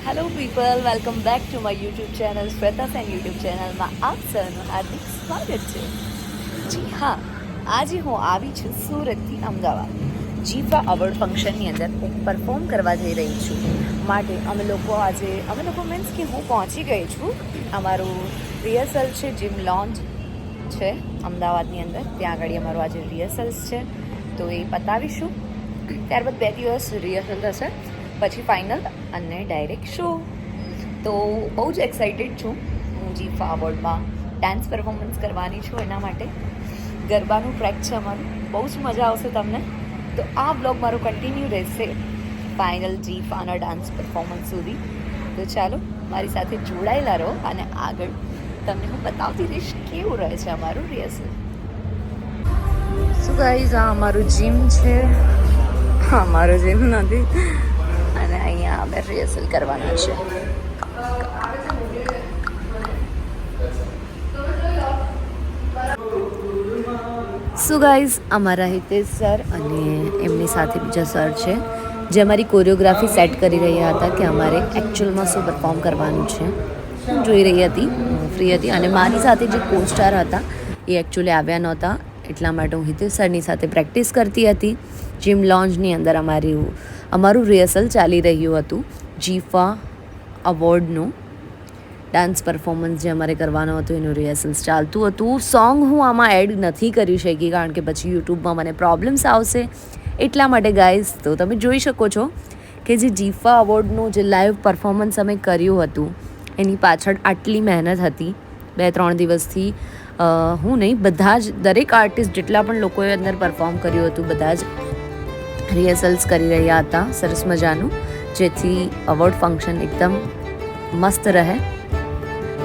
Hello people, welcome back to my YouTube channel Shweta Sen YouTube ચેનલમાં આપ સૌનું હાર્દિક સ્વાગત છે. જી હા, આજે હું આવી છું સુરતથી અમદાવાદ જીફા અવોર્ડ ફંક્શનની અંદર હું પરફોર્મ કરવા જઈ રહી છું. માટે અમે લોકો મીન્સ કે હું પહોંચી ગઈ છું. અમારું રિહર્સલ છે, જીમ લોન્ચ છે અમદાવાદની અંદર, ત્યાં આગળ અમારું આજે રિહર્સલ્સ છે. તો એ પતાવીશું, ત્યારબાદ 2 દિવસ રિહર્સલ થશે, પછી ફાઇનલ અને ડાયરેક્ટ શો. તો બહુ જ એક્સાઇટેડ છું. હું જીફા અવોર્ડમાં ડાન્સ પરફોર્મન્સ કરવાની છું. એના માટે ગરબાનું ટ્રેક છે અમારું, બહુ જ મજા આવશે તમને. તો આ બ્લોગ મારો કન્ટિન્યુ રહેશે ફાઇનલ જીફાના ડાન્સ પરફોર્મન્સ સુધી. તો ચાલો મારી સાથે જોડાયેલા રહો અને આગળ તમને હું બતાવતી રહીશ કેવું રહે છે અમારું રિહર્સલ. શું ગાઈઝ, આ અમારું જીમ છે. અમારો જીમ નથી અને અહીંયા અમે રિહર્સલ કરવાના છે. સો ગાઈઝ, અમારા હિતેશ સર અને એમની સાથે બીજા સર છે જે અમારી કોરિયોગ્રાફી સેટ કરી રહ્યા હતા કે અમારે એકચ્યુઅલમાં શું પરફોર્મ કરવાનું છે. હું જોઈ રહી હતી, ફ્રી હતી, અને મારી સાથે જે કોસ્ટાર હતા એ એકચ્યુઅલી આવ્યા નહોતા, એટલા માટે હું હિતેશ સરની સાથે પ્રેક્ટિસ કરતી હતી. જીમ લોન્જની અંદર અમારું રિહર્સલ ચાલી રહ્યું હતું. જીફા અવોર્ડનું ડાન્સ પરફોર્મન્સ જે અમારે કરવાનું હતું એનું રિહર્સલ્સ ચાલતું હતું. સોંગ હું આમાં એડ નથી કરી શકી કારણ કે પછી યુટ્યુબમાં મને પ્રોબ્લેમ્સ આવશે, એટલા માટે ગાઈઝ. તો તમે જોઈ શકો છો કે જે જીફા અવોર્ડનું જે લાઈવ પરફોર્મન્સ અમે કર્યું હતું એની પાછળ આટલી મહેનત હતી. 2-3 દિવસથી હું નહીં, બધા જ દરેક આર્ટિસ્ટ જેટલા પણ લોકોએ અંદર પરફોર્મ કર્યું હતું બધા જ રિહર્સલ્સ કરી રહ્યા હતા સરસ મજાનું, જેથી અવોર્ડ ફંક્શન એકદમ મસ્ત રહે.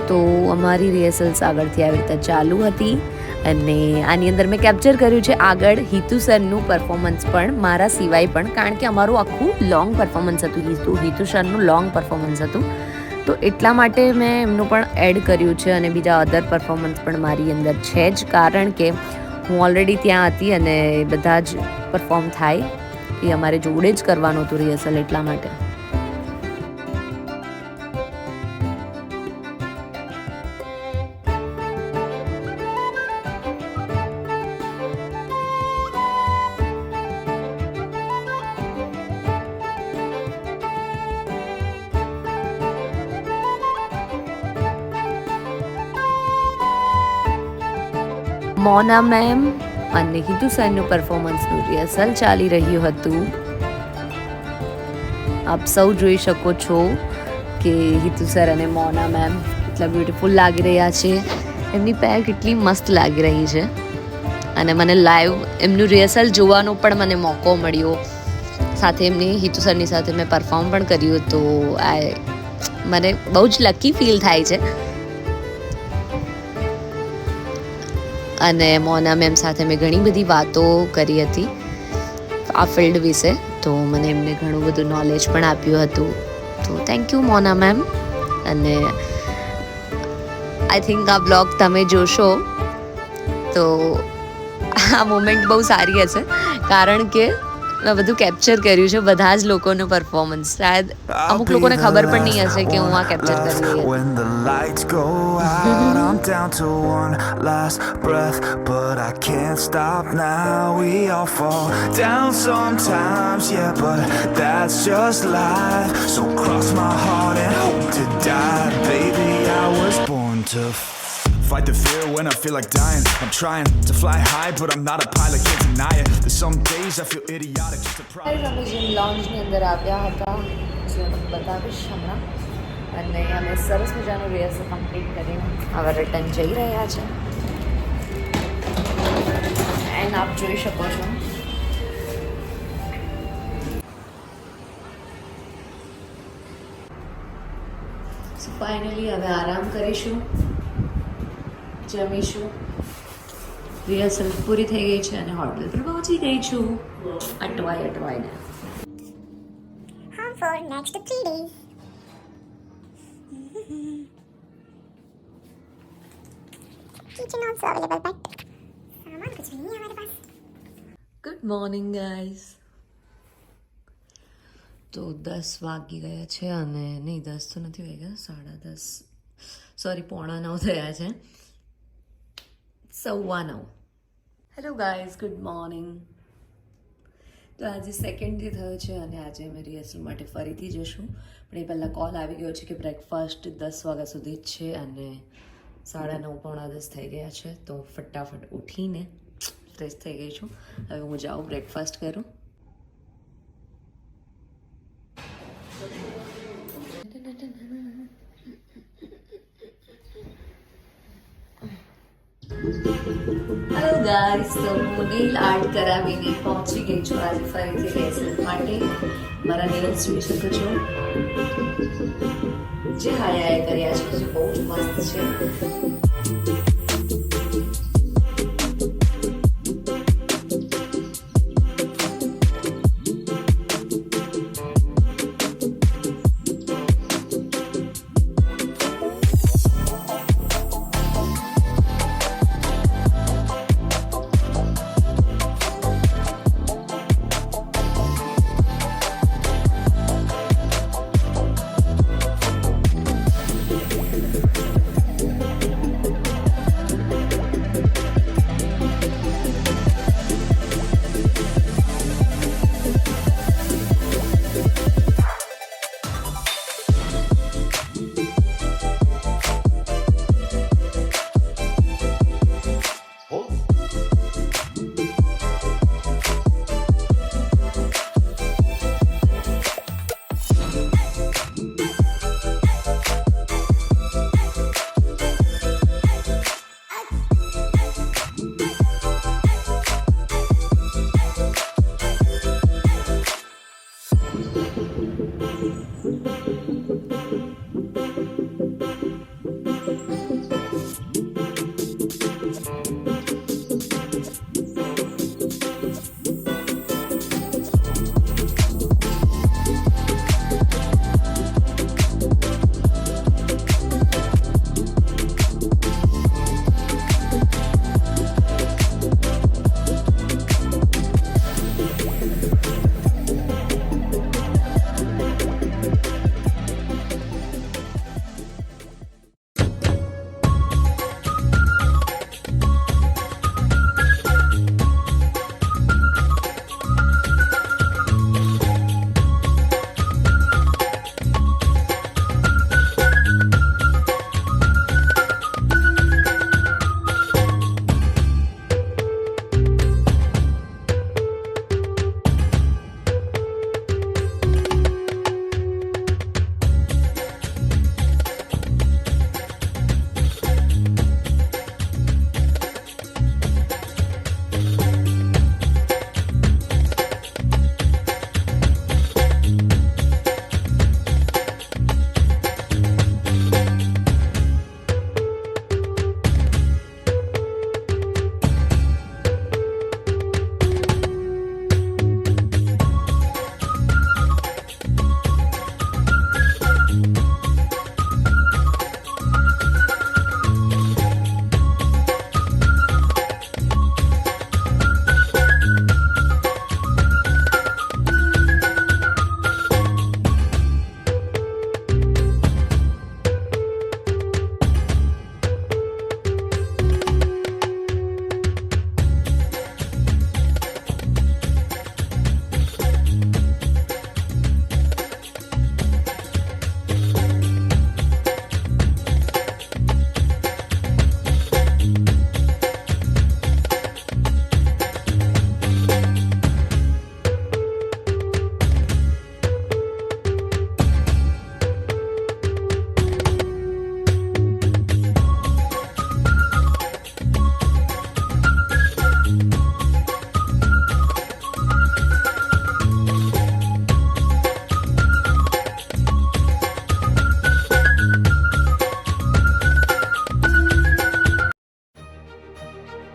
તો અમારી રિહર્સલ્સ આગળથી આવી રીતે ચાલુ હતી અને આની અંદર મેં કેપ્ચર કર્યું છે આગળ હિતુ સરનું પરફોર્મન્સ પણ, મારા સિવાય પણ, કારણ કે અમારું આખું લોંગ પરફોર્મન્સ હતું. હિતુ સરનું લોંગ પરફોર્મન્સ હતું, તો એટલા માટે મેં એમનું પણ એડ કર્યું છે. અને બીજા અધર પરફોર્મન્સ પણ મારી અંદર છે જ, કારણ કે હું ઓલરેડી ત્યાં હતી અને બધા જ પરફોર્મ થાય એ અમારે જોડે જ કરવાનું હતું રિહર્સલ, એટલા માટે. મોના મેમ અને હિતુ સરનું પરફોર્મન્સનું રિહર્સલ ચાલી રહ્યું હતું. આપ સૌ જોઈ શકો છો કે હિતુ સર અને મોના મેમ કેટલા બ્યુટીફુલ લાગી રહ્યા છે. એમની પેર કેટલી મસ્ત લાગી રહી છે અને મને લાઈવ એમનું રિહર્સલ જોવાનો પણ મને મોકો મળ્યો. સાથે એમની હિતુ સરની સાથે મેં પરફોર્મ પણ કર્યું, તો મને બહુ જ લકી ફીલ થાય છે. અને મોના મેમ સાથે મેં ઘણી બધી વાતો કરી હતી આ ફિલ્ડ વિશે, તો મને એમને ઘણું બધું નોલેજ પણ આપ્યું હતું. તો થેન્ક યુ મોના મેમ. અને આઈ થિંક આ બ્લોગ તમે જોશો તો આ મોમેન્ટ બહુ સારી હશે, કારણ કે મેં બધું કેપ્ચર કર્યું છે, બધા જ લોકોનું પરફોર્મન્સ. શાયદ અમુક લોકોને ખબર પણ નહીં હશે કે હું આ કેપ્ચર કરી રહી હતી. When the lights go out, I'm down to one last breath, but I can't stop now. We all fall down sometimes, yeah, but that's just life. So cross my heart and hope to die. Baby, I was born to fight the fear when I feel like dying. I'm trying to fly high, but I'm not a pilot, can't deny it. There's some days I feel idiotic just to try. અમે gym લોન્જની અંદર આવ્યા હતા, જે હું બતાવીશ હમણાં. અને અમે સરસ મજાનું રિહર્સલ કમ્પ્લીટ કરીને હવે રિટર્ન જઈ રહ્યા છે. એન્ડ આપ જોઈ શકો છો ફાઇનલી હવે આરામ કરીશું, જમીશું. રિહર્સલ પૂરી થઈ ગઈ છે અને હોટલ પર પહોંચી ગઈ છું અટવાઈને. Home for next 3 days. Kitchen also available, but सामान कुछ नहीं है हमारे पास. Good morning guys. તો 10 વાગી ગયા છે અને નહીં 10 તો નથી વાગ્યા 10:30 સોરી 8:45 થયા છે 9:15. Hello guys, good morning. તો આજે સેકન્ડ ડે થયો છે અને આજે અમે રિહર્સલ માટે ફરીથી જશું, પણ એ પહેલાં કોલ આવી ગયો છે કે બ્રેકફાસ્ટ 10 વાગ્યા સુધી જ છે અને 9:30 પોણા 10 થઈ ગયા છે. તો ફટાફટ ઉઠીને ફ્રેશ થઈ ગઈ છું. હવે હું જાઉં બ્રેકફાસ્ટ કરું. હેલો ગાઈસ, તો હું નેલ આર્ટ કરાવીને પહોંચી ગઈ છું આજે ફરીથી રિહર્સલ માટે. મારા નેલ્સ જોઈ શકો છો, જે હાયા કર્યા છે, જે બહુ જ મસ્ત છે.